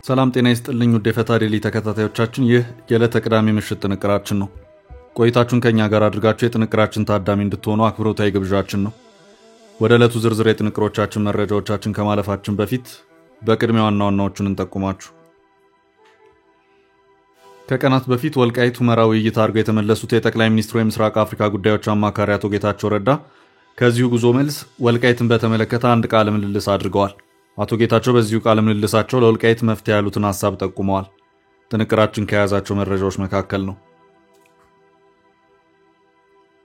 ሰላም ጤና ይስጥልኝ ውድ የፈታ ዴሊ ተከታታዮቻችን፣ ይህ የዕለተ ቅዳሜ ምሽት ጥንቅራችን ነው። ቆይታችሁን ከኛ ጋር አድርጋችሁ የጥንቅራችን ታዳሚ እንድትሆኑ አክብሮታዊ ግብዣችን ነው። ወደ ዕለቱ ዝርዝር የጥንቅሮቻችን መረጃዎቻችን ከማለፋችን በፊት በቅድሚያ ዋና ዋናዎቹን እንጠቁማችሁ። ከቀናት በፊት ወልቃይት ሁመራ ውይይት አድርገው የተመለሱት የጠቅላይ ሚኒስትሩ የምስራቅ አፍሪካ ጉዳዮች አማካሪ አቶ ጌታቸው ረዳ ከዚሁ ጉዞ መልስ ወልቃይትን በተመለከተ አንድ ቃለ ምልልስ አድርገዋል። አቶ ጌታቸው በዚሁ ቃለ ምልልሳቸው ለወልቃይት መፍትሄ ያሉትን ሐሳብ ጠቁመዋል። ጥንቅራችን ከያዛቸው መረጃዎች መካከል ነው።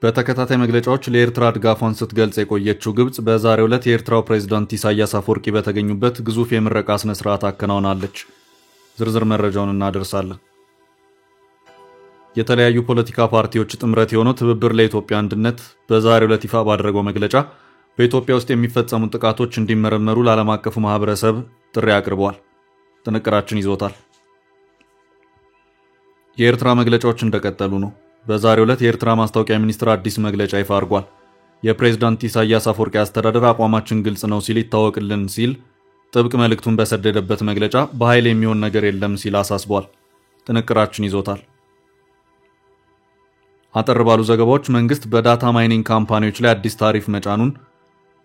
በተከታታይ መግለጫዎች ለኤርትራ ድጋፏን ስትገልጽ የቆየችው ግብጽ በዛሬው ዕለት የኤርትራው ፕሬዝዳንት ኢሳያስ አፈወርቂ በተገኙበት ግዙፍ የምረቃ ስነ ስርዓት አከናውናለች። ዝርዝር መረጃውን እናደርሳለን። የተለያዩ ፖለቲካ ፓርቲዎች ጥምረት የሆነው ትብብር ለኢትዮጵያ አንድነት በዛሬው ዕለት ይፋ ባደረገው መግለጫ በኢትዮጵያ ውስጥ የሚፈጸሙ ጥቃቶች እንዲመረመሩ ለዓለም አቀፉ ማህበረሰብ ጥሪ አቅርበዋል። ጥንቅራችን ይዞታል። የኤርትራ መግለጫዎች እንደቀጠሉ ነው። በዛሬው ዕለት የኤርትራ ማስታወቂያ ሚኒስትር አዲስ መግለጫ ይፋ አድርጓል። የፕሬዝዳንት ኢሳያስ አፈወርቂ አስተዳደር አቋማችን ግልጽ ነው ሲል ይታወቅልን ሲል ጥብቅ መልእክቱን በሰደደበት መግለጫ በኃይል የሚሆን ነገር የለም ሲል አሳስቧል። ጥንቅራችን ይዞታል። አጠር ባሉ ዘገባዎች መንግስት በዳታ ማይኒንግ ካምፓኒዎች ላይ አዲስ ታሪፍ መጫኑን፣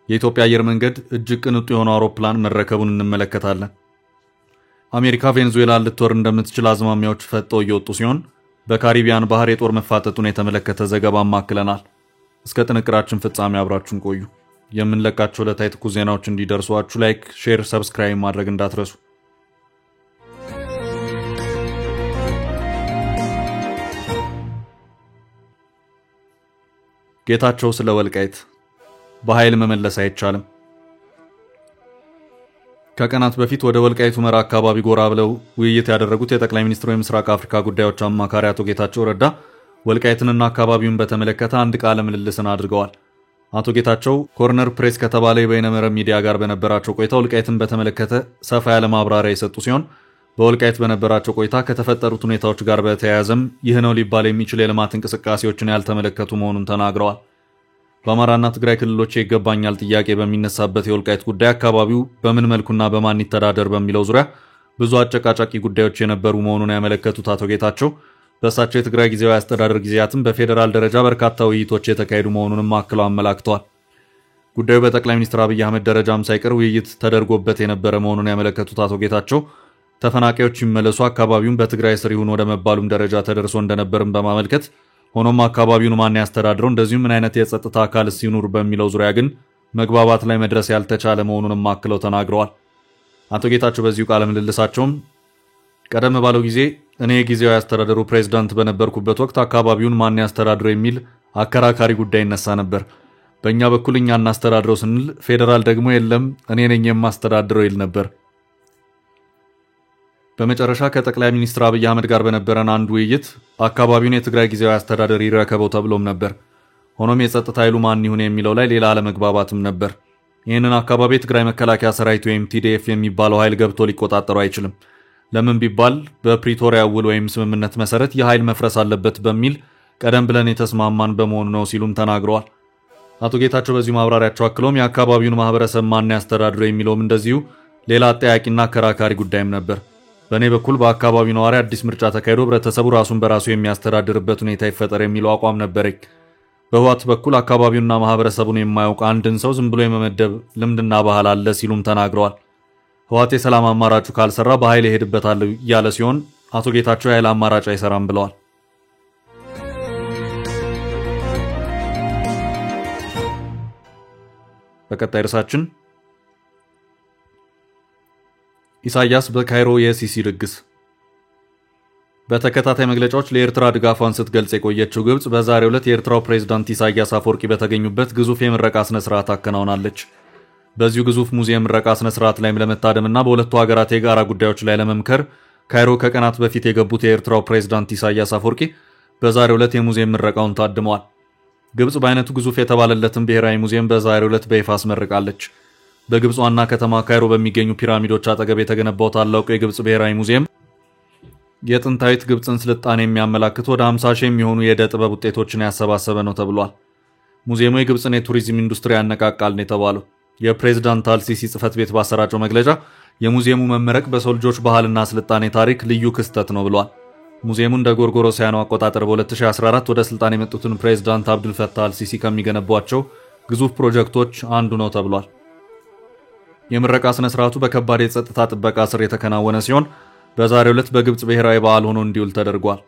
የኢትዮጵያ አየር መንገድ እጅግ ቅንጡ የሆነ አውሮፕላን መረከቡን እንመለከታለን። አሜሪካ ቬኔዙዌላን ልትወር እንደምትችል አዝማሚያዎች ፈጥተው እየወጡ ሲሆን በካሪቢያን ባህር የጦር መፋጠጡን የተመለከተ ዘገባ ማክለናል። እስከ ጥንቅራችን ፍጻሜ አብራችሁን ቆዩ። የምንለቃቸው ዕለታዊ ትኩስ ዜናዎች እንዲደርሷችሁ ላይክ፣ ሼር፣ ሰብስክራይብ ማድረግ እንዳትረሱ። ጌታቸው ስለ ወልቃይት በኃይል መመለስ አይቻልም። ከቀናት በፊት ወደ ወልቃይት ሁመራ አካባቢ ጎራ ብለው ውይይት ያደረጉት የጠቅላይ ሚኒስትሩ የምስራቅ አፍሪካ ጉዳዮች አማካሪ አቶ ጌታቸው ረዳ ወልቃይትንና አካባቢውን በተመለከተ አንድ ቃለ ምልልስን አድርገዋል። አቶ ጌታቸው ኮርነር ፕሬስ ከተባለ የበይነመረብ ሚዲያ ጋር በነበራቸው ቆይታ ወልቃይትን በተመለከተ ሰፋ ያለ ማብራሪያ የሰጡ ሲሆን በወልቃይት በነበራቸው ቆይታ ከተፈጠሩት ሁኔታዎች ጋር በተያያዘም ይህ ነው ሊባል የሚችል የልማት እንቅስቃሴዎችን ያልተመለከቱ መሆኑን ተናግረዋል። በአማራና ትግራይ ክልሎች ይገባኛል ጥያቄ በሚነሳበት የወልቃይት ጉዳይ አካባቢው በምን መልኩና በማን ይተዳደር በሚለው ዙሪያ ብዙ አጨቃጫቂ ጉዳዮች የነበሩ መሆኑን ያመለከቱት አቶ ጌታቸው በእሳቸው የትግራይ ጊዜያዊ አስተዳደር ጊዜያትም በፌዴራል ደረጃ በርካታ ውይይቶች የተካሄዱ መሆኑንም አክለው አመላክተዋል። ጉዳዩ በጠቅላይ ሚኒስትር አብይ አህመድ ደረጃም ሳይቀር ውይይት ተደርጎበት የነበረ መሆኑን ያመለከቱት አቶ ጌታቸው ተፈናቃዮች ይመለሱ፣ አካባቢውን በትግራይ ስር ይሁን ወደ መባሉም ደረጃ ተደርሶ እንደነበርም በማመልከት ሆኖም አካባቢውን ማን ያስተዳድረው እንደዚሁም ምን አይነት የጸጥታ አካል ሲኖር በሚለው ዙሪያ ግን መግባባት ላይ መድረስ ያልተቻለ መሆኑንም አክለው ተናግረዋል። አቶ ጌታቸው በዚሁ ቃለ ምልልሳቸውም ቀደም ባለው ጊዜ እኔ ጊዜያዊ አስተዳደሩ ፕሬዝዳንት በነበርኩበት ወቅት አካባቢውን ማን ያስተዳድረው የሚል አከራካሪ ጉዳይ ይነሳ ነበር። በእኛ በኩል እኛ እናስተዳድረው ስንል ፌዴራል ደግሞ የለም እኔ ነኝ የማስተዳድረው ይል ነበር። በመጨረሻ ከጠቅላይ ሚኒስትር አብይ አህመድ ጋር በነበረን አንድ ውይይት አካባቢውን የትግራይ ጊዜያዊ አስተዳደር ይረከበው ተብሎም ነበር። ሆኖም የጸጥታ ኃይሉ ማን ይሁን የሚለው ላይ ሌላ አለመግባባትም ነበር። ይህንን አካባቢ የትግራይ መከላከያ ሰራዊት ወይም ቲዲኤፍ የሚባለው ኃይል ገብቶ ሊቆጣጠሩ አይችልም። ለምን ቢባል በፕሪቶሪያ ውል ወይም ስምምነት መሰረት የኃይል መፍረስ አለበት በሚል ቀደም ብለን የተስማማን በመሆኑ ነው ሲሉም ተናግረዋል። አቶ ጌታቸው በዚሁ ማብራሪያቸው አክለውም የአካባቢውን ማህበረሰብ ማን ያስተዳድረው የሚለውም እንደዚሁ ሌላ አጠያቂና አከራካሪ ጉዳይም ነበር። በእኔ በኩል በአካባቢው ነዋሪ አዲስ ምርጫ ተካሂዶ ህብረተሰቡ ራሱን በራሱ የሚያስተዳድርበት ሁኔታ ይፈጠር የሚለው አቋም ነበረኝ። በህወሓት በኩል አካባቢውና ማህበረሰቡን የማያውቅ አንድን ሰው ዝም ብሎ የመመደብ ልምድና ባህል አለ ሲሉም ተናግረዋል። ህወሓት የሰላም አማራጩ ካልሰራ በኃይል ይሄድበታል ያለ ሲሆን አቶ ጌታቸው የኃይል አማራጭ አይሰራም ብለዋል። በቀጣይ ርዕሳችን ኢሳያስ በካይሮ የሲሲ ድግስ። በተከታታይ መግለጫዎች ለኤርትራ ድጋፏን ስትገልጽ የቆየችው ግብጽ በዛሬው ዕለት የኤርትራው ፕሬዝዳንት ኢሳያስ አፈወርቂ በተገኙበት ግዙፍ የምረቃ ስነ ስርዓት አከናውናለች። በዚሁ ግዙፍ ሙዚየም ምረቃ ስነ ስርዓት ላይም ለመታደምና በሁለቱ ሀገራት የጋራ ጉዳዮች ላይ ለመምከር ካይሮ ከቀናት በፊት የገቡት የኤርትራው ፕሬዝዳንት ኢሳያስ አፈወርቂ በዛሬው ዕለት የሙዚየም ምረቃውን ታድመዋል። ግብጽ በአይነቱ ግዙፍ የተባለለትን ብሔራዊ ሙዚየም በዛሬው ዕለት በይፋ አስመርቃለች። በግብጽ ዋና ከተማ ካይሮ በሚገኙ ፒራሚዶች አጠገብ የተገነባው ታላቁ የግብጽ ብሔራዊ ሙዚየም የጥንታዊት ግብጽን ስልጣኔ የሚያመላክት ወደ 50 ሺህ የሚሆኑ የዕደ ጥበብ ውጤቶችን ያሰባሰበ ነው ተብሏል። ሙዚየሙ የግብጽን የቱሪዝም ኢንዱስትሪ ያነቃቃል ነው የተባለው። የፕሬዝዳንት አልሲሲ ጽህፈት ቤት ባሰራጨው መግለጫ የሙዚየሙ መመረቅ በሰው ልጆች ባህልና ስልጣኔ ታሪክ ልዩ ክስተት ነው ብሏል። ሙዚየሙ እንደ ጎርጎሮሳውያኑ አቆጣጠር በ2014 ወደ ስልጣን የመጡትን ፕሬዝዳንት አብዱል ፈታህ አልሲሲ ከሚገነቧቸው ግዙፍ ፕሮጀክቶች አንዱ ነው ተብሏል። የምረቃ ስነ ስርዓቱ በከባድ የጸጥታ ጥበቃ ስር የተከናወነ ሲሆን በዛሬው ዕለት በግብጽ ብሔራዊ በዓል ሆኖ እንዲውል ተደርጓል።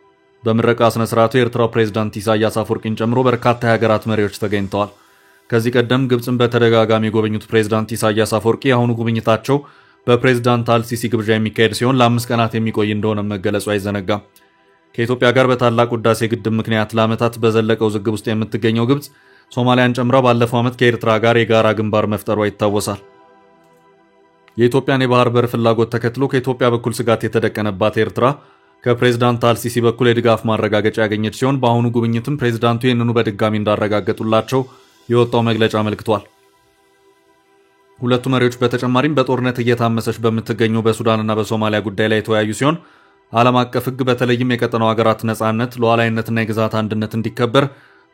በምረቃ ስነ ስርዓቱ የኤርትራው ፕሬዝዳንት ኢሳያስ አፈወርቂን ጨምሮ በርካታ የሀገራት መሪዎች ተገኝተዋል። ከዚህ ቀደም ግብጽን በተደጋጋሚ የጎበኙት ፕሬዝዳንት ኢሳያስ አፈወርቂ የአሁኑ ጉብኝታቸው በፕሬዝዳንት አልሲሲ ግብዣ የሚካሄድ ሲሆን ለ5 ቀናት የሚቆይ እንደሆነ መገለጹ አይዘነጋም። ከኢትዮጵያ ጋር በታላቅ ህዳሴ ግድብ ምክንያት ለዓመታት በዘለቀው ውዝግብ ውስጥ የምትገኘው ግብጽ ሶማሊያን ጨምራ ባለፈው ዓመት ከኤርትራ ጋር የጋራ ግንባር መፍጠሯ ይታወሳል። የኢትዮጵያን የባህር በር ፍላጎት ተከትሎ ከኢትዮጵያ በኩል ስጋት የተደቀነባት ኤርትራ ከፕሬዝዳንት አልሲሲ በኩል የድጋፍ ማረጋገጫ ያገኘች ሲሆን በአሁኑ ጉብኝትም ፕሬዝዳንቱ ይህንኑ በድጋሚ እንዳረጋገጡላቸው የወጣው መግለጫ አመልክቷል። ሁለቱ መሪዎች በተጨማሪም በጦርነት እየታመሰች በምትገኘው በሱዳንና በሶማሊያ ጉዳይ ላይ የተወያዩ ሲሆን ዓለም አቀፍ ህግ በተለይም የቀጠናው ሀገራት ነጻነት፣ ሉዓላዊነትና የግዛት አንድነት እንዲከበር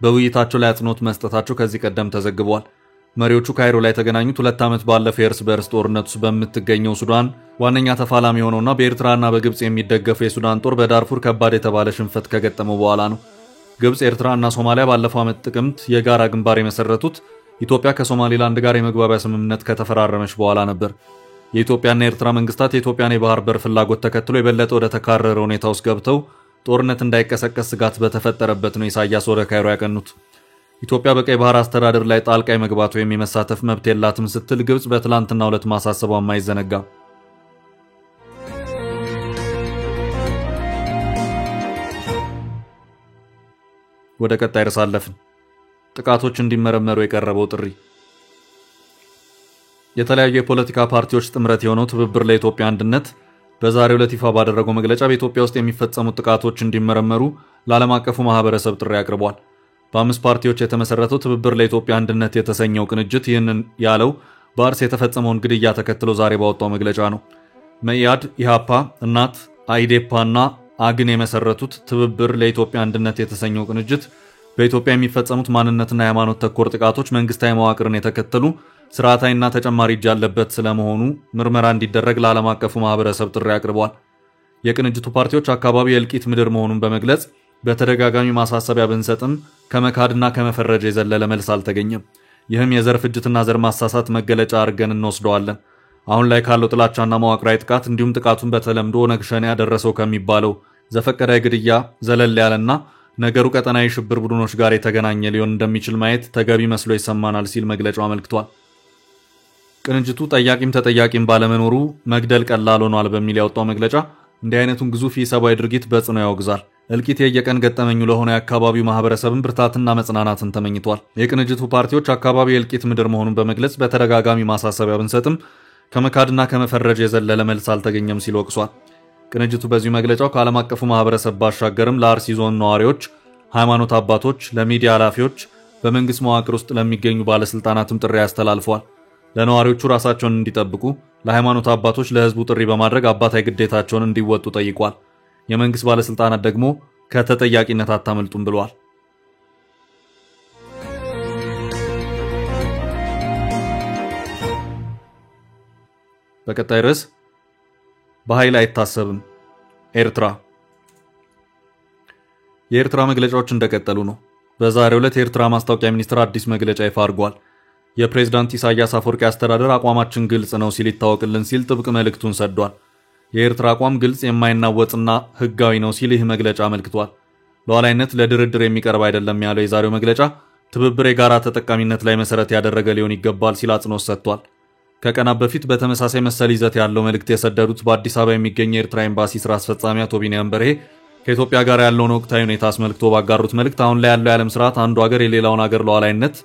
በውይይታቸው ላይ አጽንኦት መስጠታቸው ከዚህ ቀደም ተዘግቧል። መሪዎቹ ካይሮ ላይ የተገናኙት 2 ዓመት ባለፈው የእርስ በርስ ጦርነት ውስጥ በምትገኘው ሱዳን ዋነኛ ተፋላሚ የሆነውና በኤርትራና በግብጽ የሚደገፈው የሱዳን ጦር በዳርፉር ከባድ የተባለ ሽንፈት ከገጠመው በኋላ ነው። ግብጽ፣ ኤርትራና ሶማሊያ ባለፈው ዓመት ጥቅምት የጋራ ግንባር የመሰረቱት ኢትዮጵያ ከሶማሊላንድ ጋር የመግባቢያ ስምምነት ከተፈራረመች በኋላ ነበር። የኢትዮጵያና የኤርትራ መንግስታት የኢትዮጵያን የባህር በር ፍላጎት ተከትሎ የበለጠ ወደ ተካረረ ሁኔታ ውስጥ ገብተው ጦርነት እንዳይቀሰቀስ ስጋት በተፈጠረበት ነው ኢሳያስ ወደ ካይሮ ያቀኑት። ኢትዮጵያ በቀይ ባህር አስተዳደር ላይ ጣልቃ መግባት ወይም የመሳተፍ መብት የላትም ስትል ግብጽ በትላንትናው ዕለት ማሳሰቧን አይዘነጋም። ወደ ቀጣይ ርዕስ አለፍን። ጥቃቶች እንዲመረመሩ የቀረበው ጥሪ። የተለያዩ የፖለቲካ ፓርቲዎች ጥምረት የሆነው ትብብር ለኢትዮጵያ አንድነት በዛሬው ዕለት ይፋ ባደረገው መግለጫ በኢትዮጵያ ውስጥ የሚፈጸሙት ጥቃቶች እንዲመረመሩ ለዓለም አቀፉ ማህበረሰብ ጥሪ አቅርቧል። በ5 ፓርቲዎች የተመሰረተው ትብብር ለኢትዮጵያ አንድነት የተሰኘው ቅንጅት ይህንን ያለው በአርሲ የተፈጸመውን ግድያ ተከትሎ ዛሬ ባወጣው መግለጫ ነው። መኢአድ፣ ኢሃፓ፣ እናት፣ አይዴፓና አግን የመሰረቱት ትብብር ለኢትዮጵያ አንድነት የተሰኘው ቅንጅት በኢትዮጵያ የሚፈጸሙት ማንነትና የሃይማኖት ተኮር ጥቃቶች መንግስታዊ መዋቅርን የተከተሉ ስርዓታዊና ተጨማሪ እጅ ያለበት ስለመሆኑ ምርመራ እንዲደረግ ለዓለም አቀፉ ማህበረሰብ ጥሪ አቅርቧል። የቅንጅቱ ፓርቲዎች አካባቢ የእልቂት ምድር መሆኑን በመግለጽ በተደጋጋሚ ማሳሰቢያ ብንሰጥም ከመካድና ከመፈረጅ የዘለለ መልስ አልተገኘም። ይህም የዘር ፍጅትና ዘር ማሳሳት መገለጫ አድርገን እንወስደዋለን። አሁን ላይ ካለው ጥላቻና መዋቅራዊ ጥቃት እንዲሁም ጥቃቱን በተለምዶ ኦነግ ሸኔ ያደረሰው ከሚባለው ዘፈቀደ ግድያ ዘለል ያለና ነገሩ ቀጠናዊ ሽብር ቡድኖች ጋር የተገናኘ ሊሆን እንደሚችል ማየት ተገቢ መስሎ ይሰማናል ሲል መግለጫው አመልክቷል። ቅንጅቱ ጠያቂም ተጠያቂም ባለመኖሩ መግደል ቀላል ሆኗል በሚል ያወጣው መግለጫ እንዲህ አይነቱን ግዙፍ የሰብአዊ ድርጊት በጽኑ ያወግዛል። እልቂት የየቀን ገጠመኙ ለሆነ የአካባቢው ማህበረሰብን ብርታትና መጽናናትን ተመኝቷል። የቅንጅቱ ፓርቲዎች አካባቢው የእልቂት ምድር መሆኑን በመግለጽ በተደጋጋሚ ማሳሰቢያ ብንሰጥም ከመካድና ከመፈረጅ የዘለለ መልስ አልተገኘም ሲል ወቅሷል። ቅንጅቱ በዚሁ መግለጫው ከዓለም አቀፉ ማህበረሰብ ባሻገርም ለአርሲ ዞን ነዋሪዎች፣ ሃይማኖት አባቶች፣ ለሚዲያ ኃላፊዎች፣ በመንግስት መዋቅር ውስጥ ለሚገኙ ባለስልጣናትም ጥሪ ያስተላልፏል። ለነዋሪዎቹ ራሳቸውን እንዲጠብቁ፣ ለሃይማኖት አባቶች ለህዝቡ ጥሪ በማድረግ አባታዊ ግዴታቸውን እንዲወጡ ጠይቋል። የመንግስት ባለስልጣናት ደግሞ ከተጠያቂነት አታመልጡም ብለዋል። በቀጣይ ርዕስ በኃይል አይታሰብም ኤርትራ። የኤርትራ መግለጫዎች እንደቀጠሉ ነው። በዛሬው ዕለት የኤርትራ ማስታወቂያ ሚኒስትር አዲስ መግለጫ ይፋ አድርጓል። የፕሬዝዳንት ኢሳያስ አፈወርቂ አስተዳደር አቋማችን ግልጽ ነው ሲል ይታወቅልን ሲል ጥብቅ መልእክቱን ሰዷል። የኤርትራ አቋም ግልጽ የማይናወጥና ህጋዊ ነው ሲል ይህ መግለጫ አመልክቷል። ሉዓላዊነት ለድርድር የሚቀርብ አይደለም ያለው የዛሬው መግለጫ ትብብር የጋራ ተጠቃሚነት ላይ መሰረት ያደረገ ሊሆን ይገባል ሲል አጽንኦት ሰጥቷል። ከቀናት በፊት በተመሳሳይ መሰል ይዘት ያለው መልእክት የሰደዱት በአዲስ አበባ የሚገኝ የኤርትራ ኤምባሲ ስራ አስፈጻሚ አቶ ቢንያም በርሄ ከኢትዮጵያ ጋር ያለውን ወቅታዊ ሁኔታ አስመልክቶ ባጋሩት መልእክት አሁን ላይ ያለው የዓለም ስርዓት አንዱ ሀገር የሌላውን ሀገር ሉዓላዊነት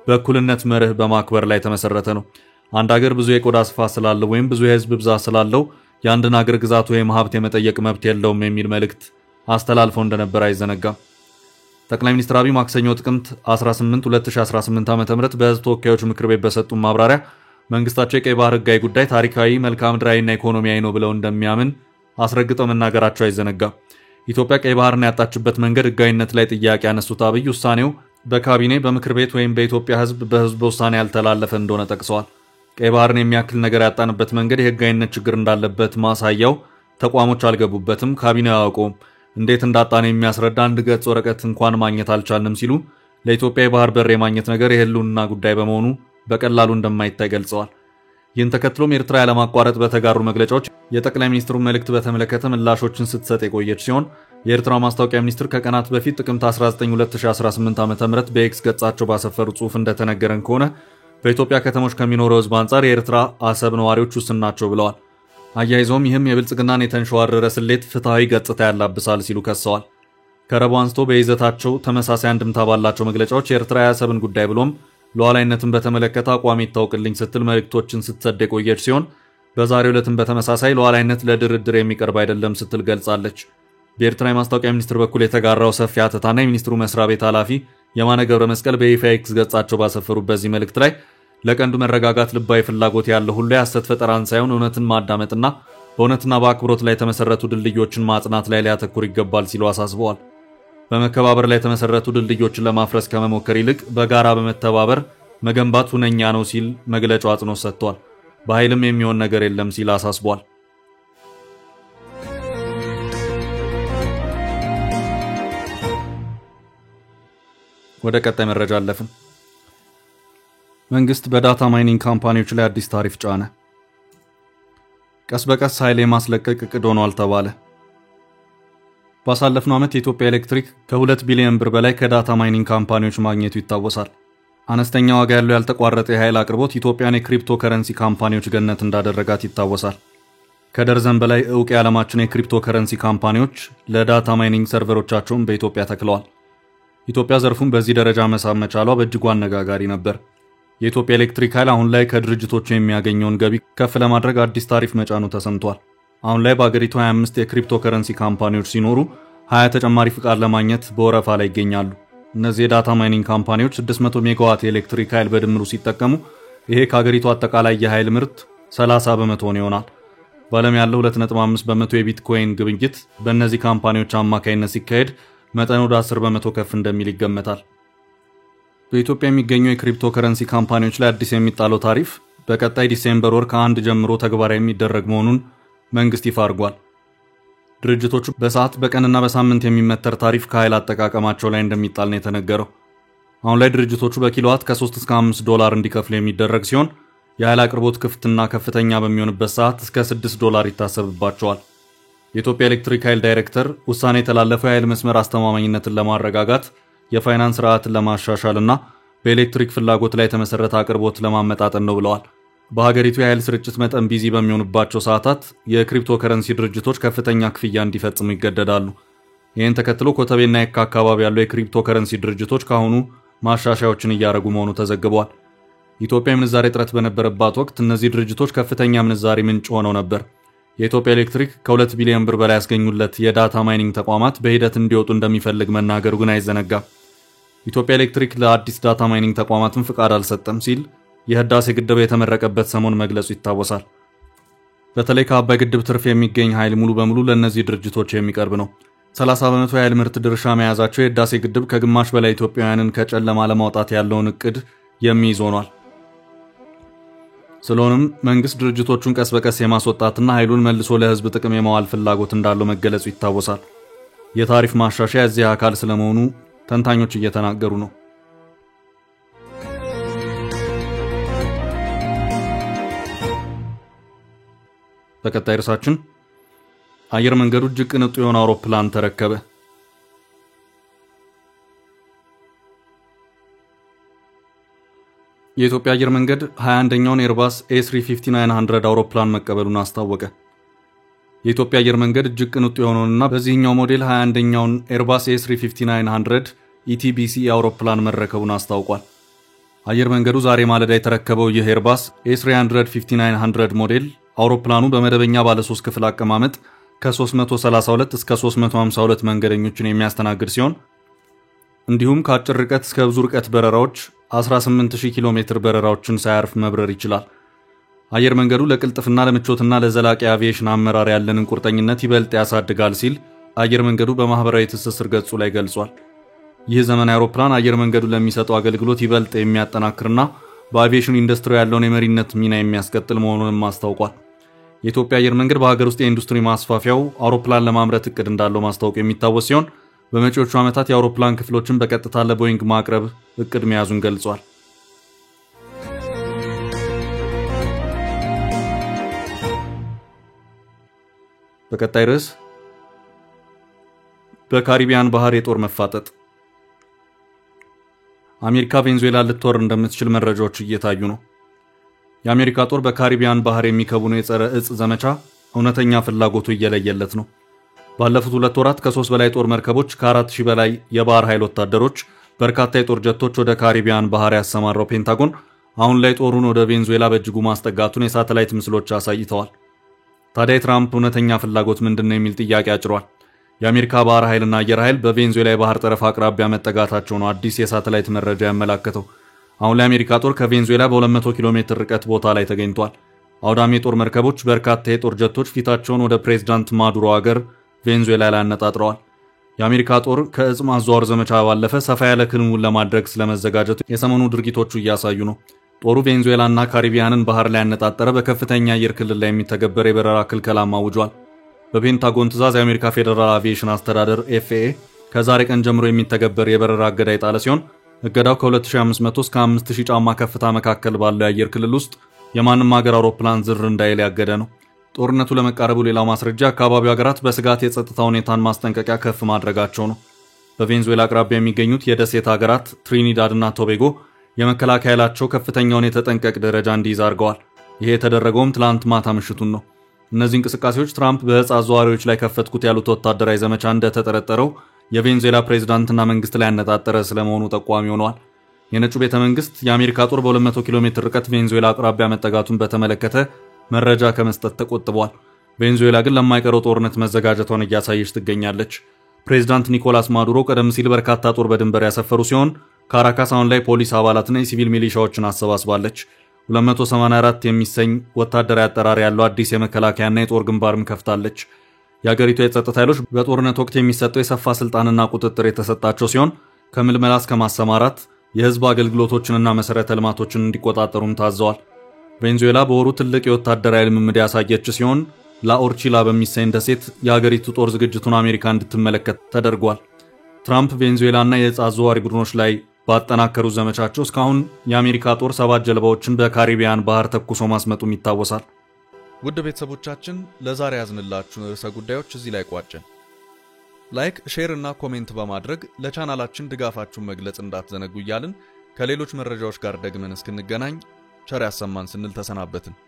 በእኩልነት መርህ በማክበር ላይ የተመሰረተ ነው። አንድ ሀገር ብዙ የቆዳ ስፋት ስላለው ወይም ብዙ የህዝብ ብዛት ስላለው የአንድን ሀገር ግዛት ወይም ሀብት የመጠየቅ መብት የለውም የሚል መልእክት አስተላልፈው እንደነበር አይዘነጋም። ጠቅላይ ሚኒስትር አብይ ማክሰኞ ጥቅምት 18 2018 ዓ.ም በህዝብ ተወካዮች ምክር ቤት በሰጡት ማብራሪያ መንግስታቸው የቀይ ባህር ህጋዊ ጉዳይ ታሪካዊ፣ መልክዓ ምድራዊና ኢኮኖሚያዊ ነው ብለው እንደሚያምን አስረግጠው መናገራቸው አይዘነጋም። ኢትዮጵያ ቀይ ባህርን ያጣችበት መንገድ ህጋዊነት ላይ ጥያቄ ያነሱት አብይ ውሳኔው በካቢኔ በምክር ቤት ወይም በኢትዮጵያ በህዝብ ውሳኔ ያልተላለፈ እንደሆነ ጠቅሰዋል። ቀይ ባህርን የሚያክል ነገር ያጣንበት መንገድ የህጋዊነት ችግር እንዳለበት ማሳያው ተቋሞች አልገቡበትም፣ ካቢኔው አያውቀውም፣ እንዴት እንዳጣን የሚያስረዳ አንድ ገጽ ወረቀት እንኳን ማግኘት አልቻልንም ሲሉ ለኢትዮጵያ የባህር በር የማግኘት ነገር የህልውና ጉዳይ በመሆኑ በቀላሉ እንደማይታይ ገልጸዋል። ይህን ተከትሎም ኤርትራ ያለማቋረጥ በተጋሩ መግለጫዎች የጠቅላይ ሚኒስትሩን መልእክት በተመለከተ ምላሾችን ስትሰጥ የቆየች ሲሆን የኤርትራ ማስታወቂያ ሚኒስትር ከቀናት በፊት ጥቅምት 19 2018 ዓ.ም በኤክስ ገጻቸው ባሰፈሩ ጽሑፍ እንደተነገረን ከሆነ በኢትዮጵያ ከተሞች ከሚኖረው ህዝብ አንጻር የኤርትራ አሰብ ነዋሪዎች ውስን ናቸው ብለዋል። አያይዘውም ይህም የብልጽግናን የተንሸዋረረ ስሌት ፍትሐዊ ገጽታ ያላብሳል ሲሉ ከሰዋል። ከረቡዕ አንስቶ በይዘታቸው ተመሳሳይ አንድምታ ባላቸው መግለጫዎች የኤርትራ የአሰብን ጉዳይ ብሎም ሉዓላዊነትን በተመለከተ አቋም ይታወቅልኝ ስትል መልእክቶችን ስትሰድ የቆየች ሲሆን በዛሬው ዕለትም በተመሳሳይ ሉዓላዊነት ለድርድር የሚቀርብ አይደለም ስትል ገልጻለች። በኤርትራ የማስታወቂያ ሚኒስትር በኩል የተጋራው ሰፊ አተታና የሚኒስትሩ መስሪያ ቤት ኃላፊ የማነ ገብረ መስቀል በይፋ ኤክስ ገጻቸው ባሰፈሩበት በዚህ መልእክት ላይ ለቀንዱ መረጋጋት ልባዊ ፍላጎት ያለው ሁሉ የሐሰት ፈጠራን ሳይሆን እውነትን ማዳመጥና በእውነትና በአክብሮት ላይ የተመሰረቱ ድልድዮችን ማጽናት ላይ ሊያተኩር ይገባል ሲሉ አሳስበዋል። በመከባበር ላይ የተመሰረቱ ድልድዮችን ለማፍረስ ከመሞከር ይልቅ በጋራ በመተባበር መገንባት ሁነኛ ነው ሲል መግለጫው አጽንኦት ሰጥቷል። በኃይልም የሚሆን ነገር የለም ሲል አሳስቧል። ወደ ቀጣይ መረጃ አለፍን። መንግስት በዳታ ማይኒንግ ካምፓኒዎች ላይ አዲስ ታሪፍ ጫነ። ቀስ በቀስ ኃይል የማስለቀቅ እቅድ ሆኗል ተባለ። ባሳለፍነው ዓመት የኢትዮጵያ ኤሌክትሪክ ከ2 ቢሊዮን ብር በላይ ከዳታ ማይኒንግ ካምፓኒዎች ማግኘቱ ይታወሳል። አነስተኛ ዋጋ ያለው ያልተቋረጠ የኃይል አቅርቦት ኢትዮጵያን የክሪፕቶ ከረንሲ ካምፓኒዎች ገነት እንዳደረጋት ይታወሳል። ከደርዘን በላይ ዕውቅ የዓለማችን የክሪፕቶ ከረንሲ ካምፓኒዎች ለዳታ ማይኒንግ ሰርቨሮቻቸውን በኢትዮጵያ ተክለዋል። ኢትዮጵያ ዘርፉን በዚህ ደረጃ መሳብ መቻሏ በእጅጉ አነጋጋሪ ነበር። የኢትዮጵያ ኤሌክትሪክ ኃይል አሁን ላይ ከድርጅቶቹ የሚያገኘውን ገቢ ከፍ ለማድረግ አዲስ ታሪፍ መጫኑ ተሰምቷል። አሁን ላይ በአገሪቱ 25 የክሪፕቶ ከረንሲ ካምፓኒዎች ሲኖሩ 20 ተጨማሪ ፍቃድ ለማግኘት በወረፋ ላይ ይገኛሉ። እነዚህ የዳታ ማይኒንግ ካምፓኒዎች 600 ሜጋዋት የኤሌክትሪክ ኃይል በድምሩ ሲጠቀሙ ይሄ ከአገሪቱ አጠቃላይ የኃይል ምርት 30% ይሆናል። በዓለም ያለው 2.5 በመቶ የቢትኮይን ግብይት በእነዚህ ካምፓኒዎች አማካይነት ሲካሄድ መጠኑ ወደ 10% ከፍ እንደሚል ይገመታል። በኢትዮጵያ የሚገኙ የክሪፕቶ ከረንሲ ካምፓኒዎች ላይ አዲስ የሚጣለው ታሪፍ በቀጣይ ዲሴምበር ወር ከ1 ጀምሮ ተግባራዊ የሚደረግ መሆኑን መንግስት ይፋ አድርጓል። ድርጅቶቹ በሰዓት በቀንና በሳምንት የሚመተር ታሪፍ ከኃይል አጠቃቀማቸው ላይ እንደሚጣል ነው የተነገረው። አሁን ላይ ድርጅቶቹ በኪሎዋት ከ3 እስከ $5 እንዲከፍሉ የሚደረግ ሲሆን የኃይል አቅርቦት ክፍትና ከፍተኛ በሚሆንበት ሰዓት እስከ $6 ይታሰብባቸዋል። የኢትዮጵያ ኤሌክትሪክ ኃይል ዳይሬክተር ውሳኔ የተላለፈው የኃይል መስመር አስተማማኝነትን ለማረጋጋት የፋይናንስ ስርዓትን ለማሻሻልና በኤሌክትሪክ ፍላጎት ላይ የተመሰረተ አቅርቦት ለማመጣጠን ነው ብለዋል። በሀገሪቱ የኃይል ስርጭት መጠን ቢዚ በሚሆኑባቸው ሰዓታት የክሪፕቶ ከረንሲ ድርጅቶች ከፍተኛ ክፍያ እንዲፈጽሙ ይገደዳሉ። ይህን ተከትሎ ኮተቤና የካ አካባቢ ያሉ የክሪፕቶ ከረንሲ ድርጅቶች ካሁኑ ማሻሻያዎችን እያደረጉ መሆኑ ተዘግቧል። ኢትዮጵያ ምንዛሬ እጥረት በነበረባት ወቅት እነዚህ ድርጅቶች ከፍተኛ ምንዛሬ ምንጭ ሆነው ነበር። የኢትዮጵያ ኤሌክትሪክ ከ2 ቢሊዮን ብር በላይ ያስገኙለት የዳታ ማይኒንግ ተቋማት በሂደት እንዲወጡ እንደሚፈልግ መናገሩ ግን አይዘነጋም። ኢትዮጵያ ኤሌክትሪክ ለአዲስ ዳታ ማይኒንግ ተቋማትን ፍቃድ አልሰጠም ሲል የህዳሴ ግድብ የተመረቀበት ሰሞን መግለጹ ይታወሳል። በተለይ ከአባይ ግድብ ትርፍ የሚገኝ ኃይል ሙሉ በሙሉ ለእነዚህ ድርጅቶች የሚቀርብ ነው። 30% የኃይል ምርት ድርሻ መያዛቸው የህዳሴ ግድብ ከግማሽ በላይ ኢትዮጵያውያንን ከጨለማ ለማውጣት ያለውን እቅድ የሚይዝ ሆኗል። ስለሆነም መንግስት ድርጅቶቹን ቀስ በቀስ የማስወጣትና ኃይሉን መልሶ ለህዝብ ጥቅም የማዋል ፍላጎት እንዳለው መገለጹ ይታወሳል። የታሪፍ ማሻሻያ እዚህ አካል ስለመሆኑ ተንታኞች እየተናገሩ ነው። በቀጣይ ርዕሳችን አየር መንገዱ እጅግ ቅንጡ የሆነ አውሮፕላን ተረከበ። የኢትዮጵያ አየር መንገድ 21ኛውን ኤርባስ A350-900 አውሮፕላን መቀበሉን አስታወቀ። የኢትዮጵያ አየር መንገድ እጅግ ቅንጡ የሆነውንና በዚህኛው ሞዴል 21ኛውን ኤርባስ A350-900 ETBC አውሮፕላን መረከቡን አስታውቋል። አየር መንገዱ ዛሬ ማለዳ የተረከበው ይህ ኤርባስ A350-900 ሞዴል አውሮፕላኑ በመደበኛ ባለ 3 ክፍል አቀማመጥ ከ332 እስከ 352 መንገደኞችን የሚያስተናግድ ሲሆን እንዲሁም ከአጭር ርቀት እስከ ብዙ ርቀት በረራዎች 18000 ኪሎ ሜትር በረራዎችን ሳያርፍ መብረር ይችላል። አየር መንገዱ ለቅልጥፍና ለምቾትና ለዘላቂ አቪዬሽን አመራር ያለንን ቁርጠኝነት ይበልጥ ያሳድጋል ሲል አየር መንገዱ በማህበራዊ ትስስር ገጹ ላይ ገልጿል። ይህ ዘመናዊ አውሮፕላን አየር መንገዱ ለሚሰጠው አገልግሎት ይበልጥ የሚያጠናክርና በአቪዬሽን ኢንዱስትሪ ያለውን የመሪነት ሚና የሚያስቀጥል መሆኑንም አስታውቋል። የኢትዮጵያ አየር መንገድ በሀገር ውስጥ የኢንዱስትሪ ማስፋፊያው አውሮፕላን ለማምረት እቅድ እንዳለው ማስታወቁ የሚታወስ ሲሆን በመጪዎቹ ዓመታት የአውሮፕላን ክፍሎችን በቀጥታ ለቦይንግ ማቅረብ እቅድ መያዙን ገልጿል። በቀጣይ ርዕስ በካሪቢያን ባህር የጦር መፋጠጥ አሜሪካ ቬንዙዌላ ልትወር እንደምትችል መረጃዎች እየታዩ ነው። የአሜሪካ ጦር በካሪቢያን ባህር የሚከቡን የጸረ እጽ ዘመቻ እውነተኛ ፍላጎቱ እየለየለት ነው። ባለፉት 2 ወራት ከ3 በላይ ጦር መርከቦች ከ4000 በላይ የባህር ኃይል ወታደሮች በርካታ የጦር ጀቶች ወደ ካሪቢያን ባህር ያሰማራው ፔንታጎን አሁን ላይ ጦሩን ወደ ቬንዙዌላ በእጅጉ ማስጠጋቱን የሳተላይት ምስሎች አሳይተዋል። ታዲያ የትራምፕ እውነተኛ ፍላጎት ምንድነው የሚል ጥያቄ አጭሯል። የአሜሪካ ባህር ኃይልና አየር ኃይል በቬንዙዌላ የባህር ጠረፍ አቅራቢያ መጠጋታቸው ነው አዲስ የሳተላይት መረጃ ያመላከተው። አሁን ላይ አሜሪካ ጦር ከቬንዙዌላ በ200 ኪሎ ሜትር ርቀት ቦታ ላይ ተገኝቷል። አውዳሚ የጦር መርከቦች በርካታ የጦር ጀቶች ፊታቸውን ወደ ፕሬዝዳንት ማዱሮ ሀገር ቬንዙዌላ ላይ አነጣጥረዋል። የአሜሪካ ጦር ከእጽ ማዘዋወር ዘመቻ ባለፈ ሰፋ ያለ ክንውን ለማድረግ ስለመዘጋጀቱ የሰሞኑ ድርጊቶቹ እያሳዩ ነው። ጦሩ ቬንዙዌላና ካሪቢያንን ባህር ላይ ያነጣጠረ በከፍተኛ አየር ክልል ላይ የሚተገበር የበረራ ክልከላም አውጇል። በፔንታጎን ትዕዛዝ የአሜሪካ ፌዴራል አቪዬሽን አስተዳደር FAA ከዛሬ ቀን ጀምሮ የሚተገበር የበረራ እገዳ የጣለ ሲሆን እገዳው ከ2500 እስከ 5000 ጫማ ከፍታ መካከል ባለው የአየር ክልል ውስጥ የማንም ሀገር አውሮፕላን ዝር እንዳይል ያገደ ነው። ጦርነቱ ለመቃረቡ ሌላው ማስረጃ አካባቢው ሀገራት በስጋት የጸጥታ ሁኔታን ማስጠንቀቂያ ከፍ ማድረጋቸው ነው። በቬንዙዌላ አቅራቢያ የሚገኙት የደሴት ሀገራት ትሪኒዳድ እና ቶቤጎ የመከላከያ ኃይላቸው ከፍተኛውን የተጠንቀቅ ደረጃ እንዲይዝ አድርገዋል። ይሄ የተደረገውም ትላንት ማታ ምሽቱን ነው። እነዚህ እንቅስቃሴዎች ትራምፕ በእጽ አዘዋዋሪዎች ላይ ከፈትኩት ያሉት ወታደራዊ ዘመቻ እንደተጠረጠረው የቬንዙዌላ ፕሬዝዳንትና መንግስት ላይ ያነጣጠረ ስለመሆኑ ጠቋሚ ሆነዋል። የነጩ ቤተ መንግስት የአሜሪካ ጦር በ200 ኪሎ ሜትር ርቀት ቬንዙዌላ አቅራቢያ መጠጋቱን በተመለከተ መረጃ ከመስጠት ተቆጥቧል። ቬንዙዌላ ግን ለማይቀረው ጦርነት መዘጋጀቷን እያሳየች ትገኛለች። ፕሬዝዳንት ኒኮላስ ማዱሮ ቀደም ሲል በርካታ ጦር በድንበር ያሰፈሩ ሲሆን ካራካስ አሁን ላይ ፖሊስ አባላትና የሲቪል ሚሊሻዎችን አሰባስባለች። 284 የሚሰኝ ወታደራዊ አጠራር ያለው አዲስ የመከላከያና የጦር ግንባርም ከፍታለች። የአገሪቱ የጸጥታ ኃይሎች በጦርነት ወቅት የሚሰጠው የሰፋ ስልጣንና ቁጥጥር የተሰጣቸው ሲሆን ከምልመላ እስከ ማሰማራት የህዝብ አገልግሎቶችንና መሰረተ ልማቶችን እንዲቆጣጠሩም ታዘዋል። ቬንዙዌላ በወሩ ትልቅ የወታደራዊ ልምምድ ያሳየች ሲሆን ላኦርቺላ በሚሰኝ ደሴት የአገሪቱ ጦር ዝግጅቱን አሜሪካ እንድትመለከት ተደርጓል። ትራምፕ ቬንዙዌላና የእጽ አዘዋዋሪ ቡድኖች ላይ ባጠናከሩ ዘመቻቸው እስካሁን የአሜሪካ ጦር 7 ጀልባዎችን በካሪቢያን ባህር ተኩሶ ማስመጡም ይታወሳል። ውድ ቤተሰቦቻችን ለዛሬ ያዝንላችሁን ርዕሰ ጉዳዮች እዚህ ላይ ቋጨን። ላይክ፣ ሼር እና ኮሜንት በማድረግ ለቻናላችን ድጋፋችሁን መግለጽ እንዳትዘነጉ እያልን ከሌሎች መረጃዎች ጋር ደግመን እስክንገናኝ ቸር ያሰማን ስንል ተሰናበትን።